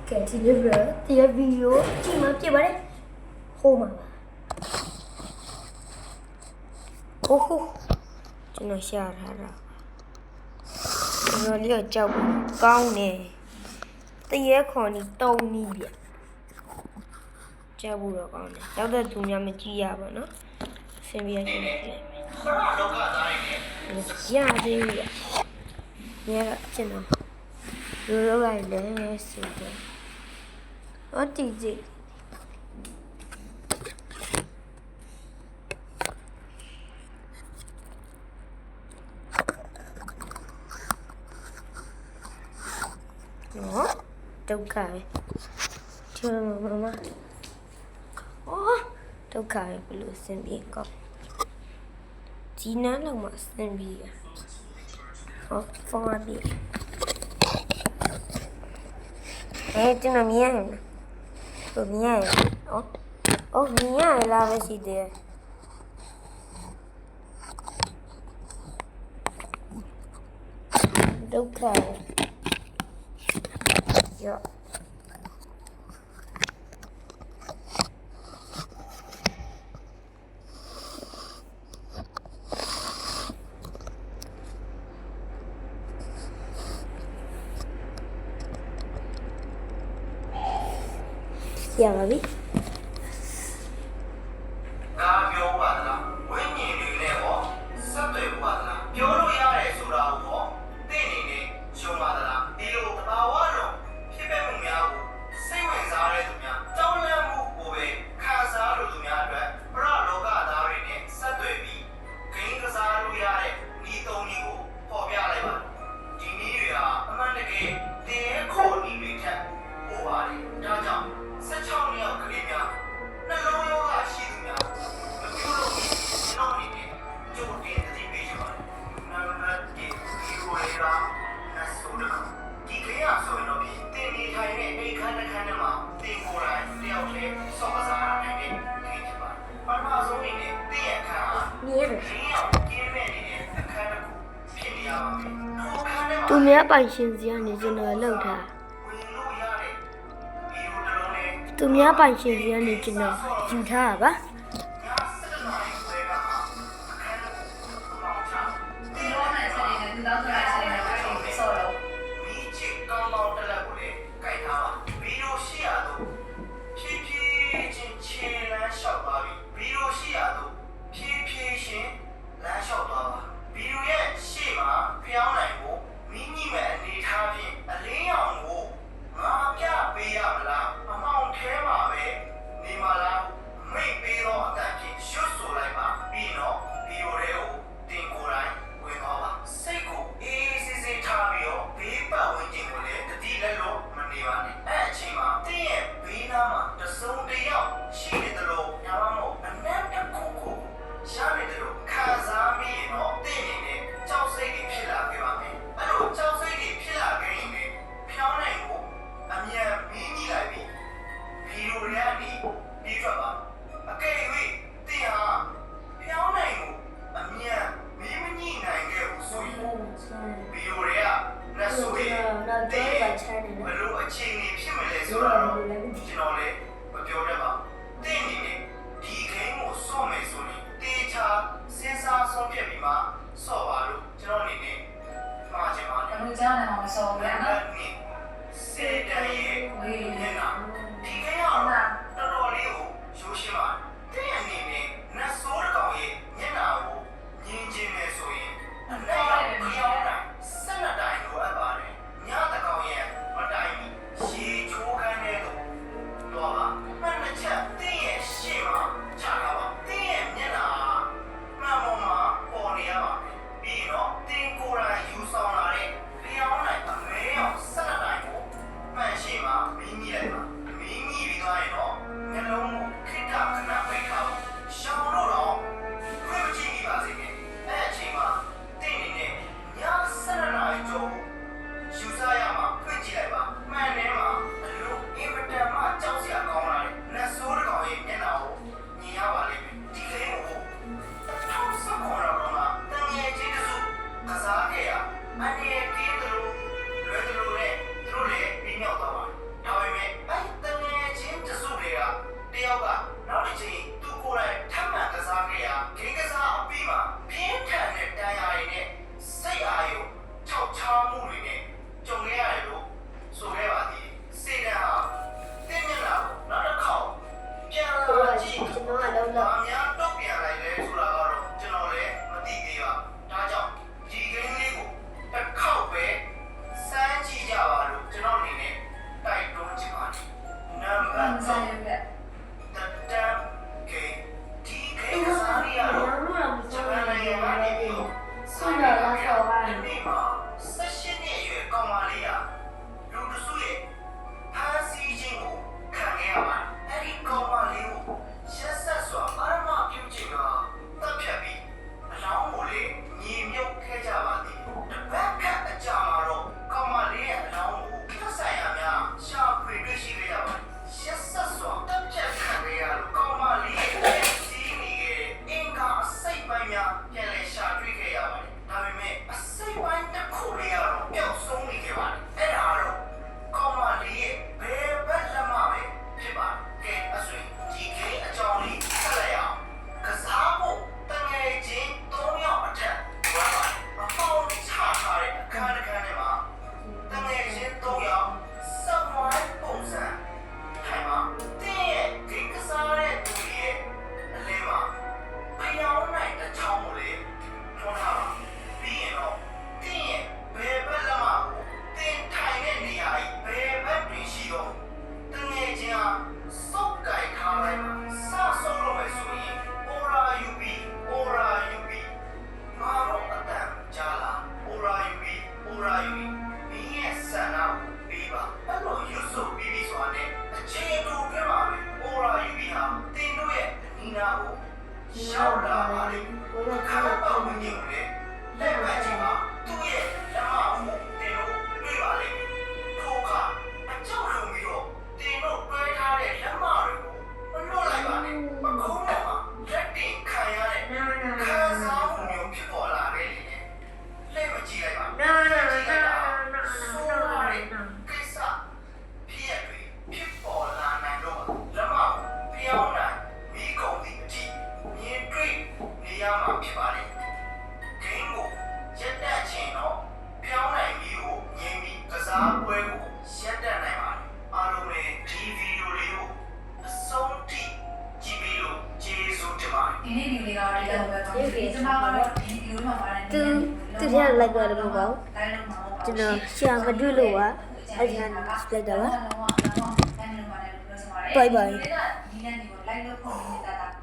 ကဲဒီနေ့တော့ဒီဗီဒီယိုကြည့်မှပြပါတယ်ဟိုမှာဟိုကျွန်တော်ရှာထားတာကျွန်တော်လေးတော့ကြောက်ကောင်းတယ်တရေခွန်ကြီးတုံးနီးပြကြောက်ဘူးတော့ကောင်းတယ်ကြောက်တဲ့သူများမကြည့်ရပါနော်ဆင်ပြရရှင်နေတယ်လောကသားရည်ရသေးပြီညကျွန်တော်လိုလိုလိုက်လဲဆိုတော့ဟောတီကြီးနော်ဒုက္ခပဲကျွန်တော်မမအော်ဒုက္ခပဲဘလို့ဆင်ပြေကောင်းဒီနားလောက်မှဆင်ပြေရဟောဖုန်းအပြေကျွန်တော်မြင်ရတယ်။မြင်ရတယ်။အော်မြင်ရလားပဲရှိတယ်။ဒုက္ခရောရပါပြီကားပြောပါသလားဝိညာဉ်တွေနဲ့ဟောဆက်သွယ်ပါသလားပြောလို့ရတယ်ဆိုတာကိုဟောသိနေနေရှုံးပါသလားဒီလိုတဘာဝတော့ဖြစ်ပေမှုများကိုစိတ်ဝင်စားတဲ့သူများကြောင်းလန့်မှုကိုပဲခံစားလို့သူများအတွက်ပရလောကသားတွေနဲ့ဆက်သွယ်ပြီးဂိမ်းကစားလို့ရတဲ့ဤသုံးနည်းကိုပေါ်ပြလိုက်ပါဒီနည်းတွေဟာအမှန်တကယ်တင်းခေါ်နည်းတွေထက်ပိုပါတယ်ဒါကြောင့်16မြောက်ကလေးများနှလုံးရောဂါရှိသူများမပြုလုပ်ပြီးကျွန်တော်အနေနဲ့ကြိုတင်သတိပေးချင်ပါတယ်။နံပါတ်1ဒီကိုရတာနတ်ဆိုတော့ဒီခေတ်အဆိုရင်တော့တင်နေထိုင်တဲ့အိမ်ခန်းတစ်ခန်းထဲမှာတင်ကိုယ်တိုင်တယောက်တည်းစောင့်စားနိုင်တဲ့ခေတ်ဖြစ်ပါတယ်။ပထမဆုံးအနေနဲ့တင်ရခန်းဟာမြင်ရတယ်။ဒီအောင်ကျင်းမဲ့နေတဲ့အခန်းတစ်ခုဖြစ်နေရပါမယ်။ထိုအခန်းထဲမှာသူများပိုင်ရှင်စီကနေကျွန်တော်လောက်ထားသူများပိုင်ရှင်စီကနေကျွန်တော်ယူထားတာပါဘလို့အခြေအနေဖြစ်မလဲဆိုတာတော့ကျွန်တော်လည်းမပြောတတ်ပါဘူးတင်းနေနဲ့ဒီခိမ်းကိုစော့မယ်ဆိုရင်တေချာစဉ်းစားဆုံးဖြတ်ပြီးမှစော့ပါလို့ကျွန်တော်အနေနဲ့မှားချင်ပါတယ်လူကြားနေမှာမစော်ဘူးနော်စေတရဲ့ဝေးနေတာဒီခိမ်းကတော့တော်တော်လေးကိုရိုးရှင်းပါတယ်တင်းအနေနဲ့နတ်ဆိုးတကောင်ရဲ့မျက်နှာကိုမြင်ချင်းနေဆိုရင်အနက်ရောက်ပြောင်းတာဆက်လက်တိုင်းလိုအပ်ပါတယ်ညတကောင်ရဲ့မတိုင်ရေချိုးခန်းတဲ့လို့တော့ပါမှန်တစ်ချက်တင်းရဲ့ရှေ့မှာခြားထားပါတင်းရဲ့မျက်နှာမှန်ပေါ်မှာပေါ်နေရပါမယ်ပြီးတော့တင်းကိုယ်တိုင်ယူဆောင်လာတဲ့လျှောင်းနိုင်အမဲအောင်ဆက်လက်တိုင်းကိုမှန်ရှေ့မှာမီးမိလိုက်ပါမီးမိပြီးသွားရင်တော့ လိုက်ကြတယ်မဟုတ်ပါဘူးကျွန်တော်ရှာမတွေ့လို့ပါအဲ့ဒီကနေလိုက်တာပါ bye bye